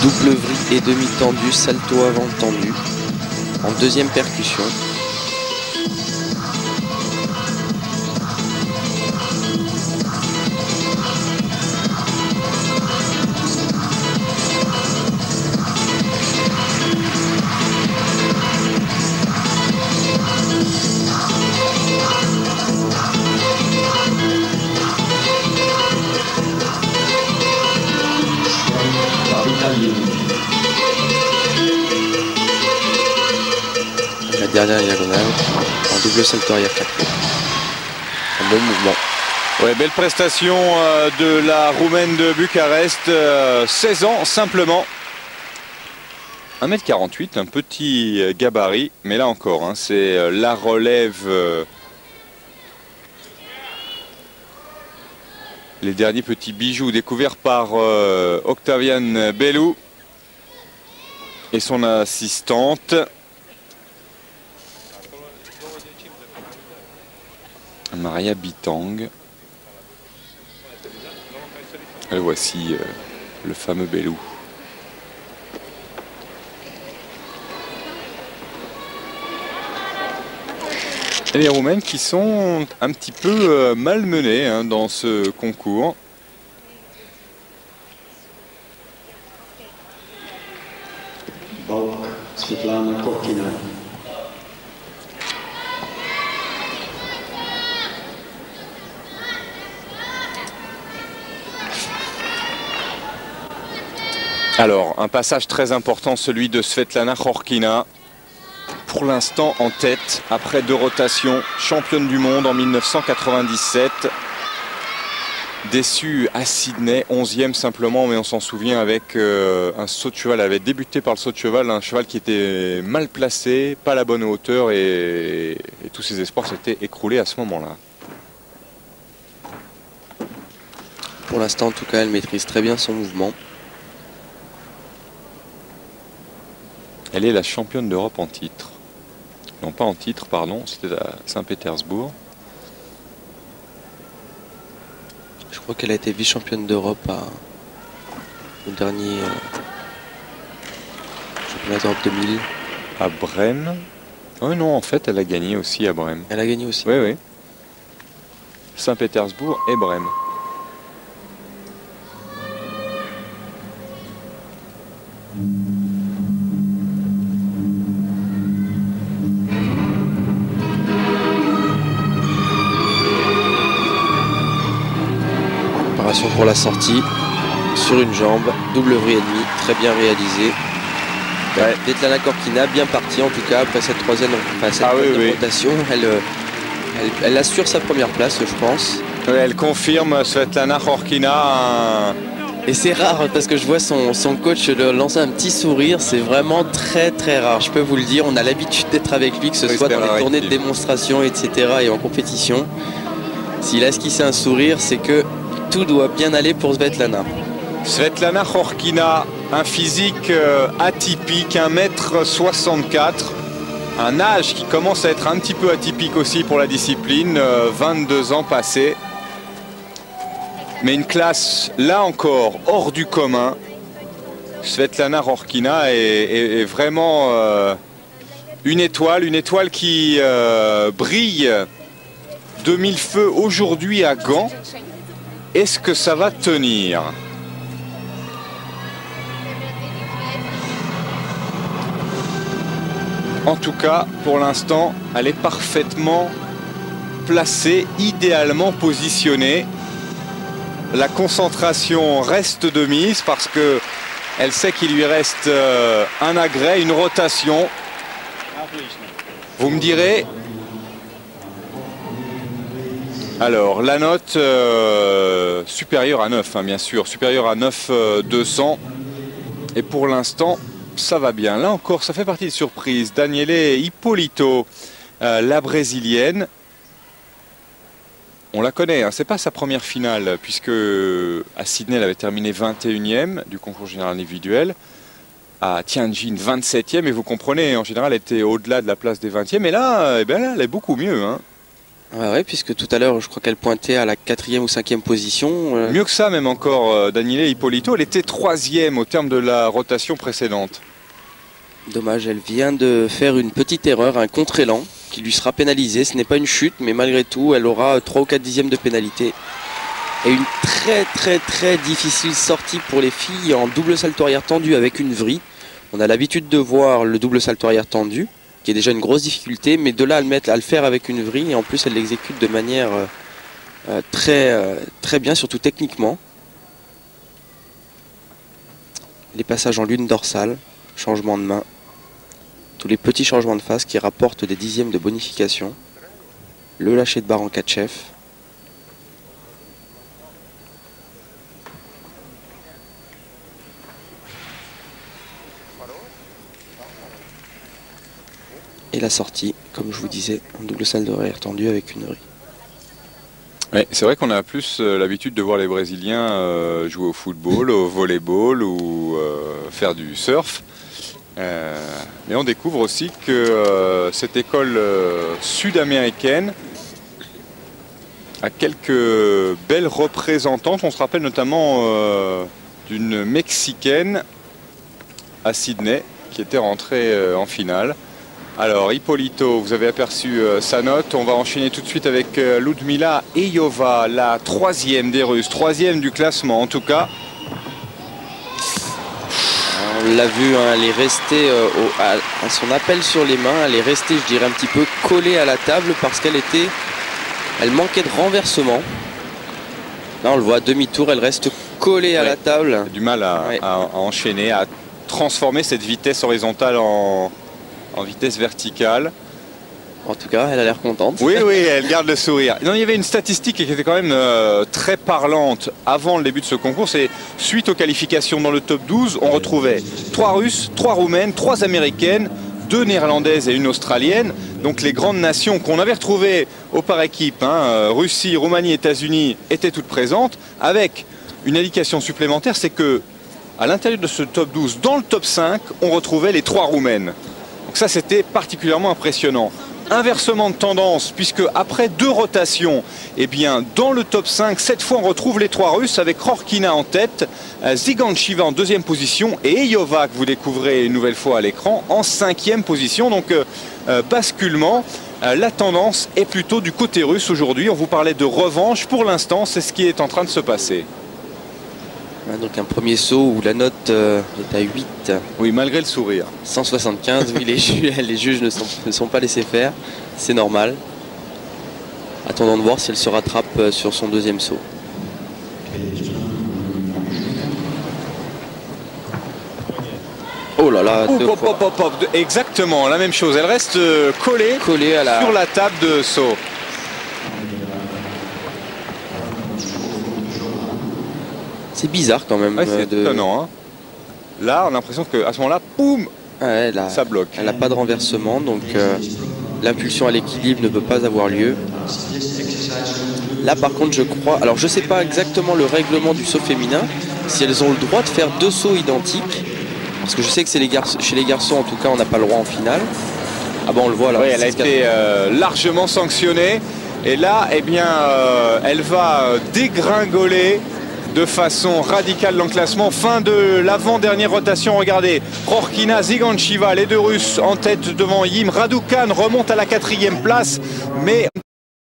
Double vrille et demi tendu, salto avant tendu. En deuxième percussion. La dernière diagonale en double salto arrière 4. Un bon mouvement. Ouais, belle prestation de la Roumaine de Bucarest, 16 ans simplement. 1m48, un petit gabarit, mais là encore, hein, c'est la relève. Les derniers petits bijoux découverts par Octavian Belu et son assistante. Maria Bitang. Et voici le fameux Belu. Et les Roumaines qui sont un petit peu malmenées hein, dans ce concours. Svetlana Korkina. Alors, un passage très important, celui de Svetlana Khorkina. Pour l'instant en tête, après 2 rotations, championne du monde en 1997. Déçue à Sydney, 11e simplement, mais on s'en souvient avec un saut de cheval. Elle avait débuté par le saut de cheval, un cheval qui était mal placé, pas la bonne hauteur, et tous ses espoirs s'étaient écroulés à ce moment-là. Pour l'instant, en tout cas, elle maîtrise très bien son mouvement. Elle est la championne d'Europe en titre. Non, pas en titre, pardon, c'était à Saint-Pétersbourg. Je crois qu'elle a été vice-championne d'Europe au dernier championnat d'Europe 2000. À Brême. Oh non, en fait, elle a gagné aussi à Brême. Elle a gagné aussi. Oui, oui. Saint-Pétersbourg et Brême. Préparation pour la sortie sur une jambe, double vrille et demi, très bien réalisé. Ouais. Svetlana Khorkina bien partie en tout cas après cette troisième rotation. Elle assure sa première place, je pense. Ouais, elle confirme Svetlana Khorkina. Et c'est rare parce que je vois son coach lancer un petit sourire, c'est vraiment très très rare, je peux vous le dire. On a l'habitude d'être avec lui, que ce soit dans les tournées de démonstration, etc. et en compétition. S'il a esquissé un sourire, c'est que tout doit bien aller pour Svetlana. Svetlana Khorkina, un physique atypique, 1m64. Un âge qui commence à être un petit peu atypique aussi pour la discipline, 22 ans passés. Mais une classe, là encore, hors du commun. Svetlana Khorkina est vraiment une étoile qui brille de mille feux aujourd'hui à Gand. Est-ce que ça va tenir ? En tout cas, pour l'instant, elle est parfaitement placée, idéalement positionnée. La concentration reste de mise parce que elle sait qu'il lui reste un agrès, une rotation. Vous me direz. Alors, la note supérieure à 9, hein, bien sûr, supérieure à 9,200. Et pour l'instant, ça va bien. Là encore, ça fait partie des surprises. Daniele Ippolito, la brésilienne. On la connaît, hein. C'est pas sa première finale, puisque à Sydney, elle avait terminé 21e du concours général individuel. À Tianjin, 27e. Et vous comprenez, en général, elle était au-delà de la place des 20e. Et là, eh bien, là elle est beaucoup mieux. Hein. Ouais, puisque tout à l'heure, je crois qu'elle pointait à la 4e ou 5e position. Mieux que ça, même encore, Daniele Ippolito, elle était 3e au terme de la rotation précédente. Dommage, elle vient de faire une petite erreur, un contre-élan qui lui sera pénalisé. Ce n'est pas une chute, mais malgré tout, elle aura 3 ou 4 dixièmes de pénalité. Et une très difficile sortie pour les filles en double salto arrière tendu avec une vrille. On a l'habitude de voir le double salto arrière tendu, qui est déjà une grosse difficulté, mais de là à le faire avec une vrille, et en plus elle l'exécute de manière très bien, surtout techniquement. Les passages en lune dorsale, changement de main, tous les petits changements de face qui rapportent des dixièmes de bonification. Le lâcher de barre en 4 chefs. Et la sortie, comme je vous disais, en double salto arrière tendu avec une vrille. Ouais, c'est vrai qu'on a plus l'habitude de voir les Brésiliens jouer au football, au volleyball ou faire du surf. Mais on découvre aussi que cette école sud-américaine a quelques belles représentantes. On se rappelle notamment d'une Mexicaine à Sydney qui était rentrée en finale. Alors Ippolito, vous avez aperçu sa note. On va enchaîner tout de suite avec Ludmila Eyova, la 3e des Russes, 3e du classement en tout cas. On l'a vu, hein, elle est restée à son appel sur les mains, elle est restée, je dirais, un petit peu collée à la table parce elle manquait de renversement. Là on le voit à demi-tour, elle reste collée à la table. Elle a du mal à enchaîner, à transformer cette vitesse horizontale en vitesse verticale. En tout cas, elle a l'air contente. Oui, elle garde le sourire. Non, il y avait une statistique qui était quand même très parlante avant le début de ce concours. C'est suite aux qualifications dans le top 12, on retrouvait 3 Russes, 3 Roumaines, 3 Américaines, 2 Néerlandaises et une Australienne. Donc les grandes nations qu'on avait retrouvées au par équipe, hein, Russie, Roumanie, États-Unis, étaient toutes présentes. Avec une indication supplémentaire, c'est que à l'intérieur de ce top 12, dans le top 5, on retrouvait les 3 Roumaines. Donc ça, c'était particulièrement impressionnant. Inversement de tendance, puisque après 2 rotations, eh bien, dans le top 5, cette fois on retrouve les 3 Russes avec Khorkina en tête, Zygancheva en 2e position et Eyova, que vous découvrez une nouvelle fois à l'écran, en 5e position. Donc basculement, la tendance est plutôt du côté russe aujourd'hui. On vous parlait de revanche, pour l'instant c'est ce qui est en train de se passer. Donc un premier saut où la note est à 8. Oui, malgré le sourire. 175, oui, les juges ne sont pas laissés faire, c'est normal. Attendons de voir si elle se rattrape sur son 2e saut. Oh là là, exactement la même chose, elle reste collée sur la table de saut. C'est bizarre quand même. Ouais, c'est étonnant. Hein. Là, on a l'impression qu'à ce moment-là, boum, ça bloque. Elle n'a pas de renversement, donc l'impulsion à l'équilibre ne peut pas avoir lieu. Là, par contre, je crois... Alors, je ne sais pas exactement le règlement du saut féminin, si elles ont le droit de faire 2 sauts identiques. Parce que je sais que chez les garçons, en tout cas, on n'a pas le droit en finale. Ah bon, on le voit là. Oui, elle a été largement sanctionnée. Et là, eh bien, elle va dégringoler de façon radicale dans le classement. Fin de l'avant-dernière rotation, regardez. Khorkina, Zygancheva, les 2 Russes en tête devant Yim. Raducan remonte à la 4e place, mais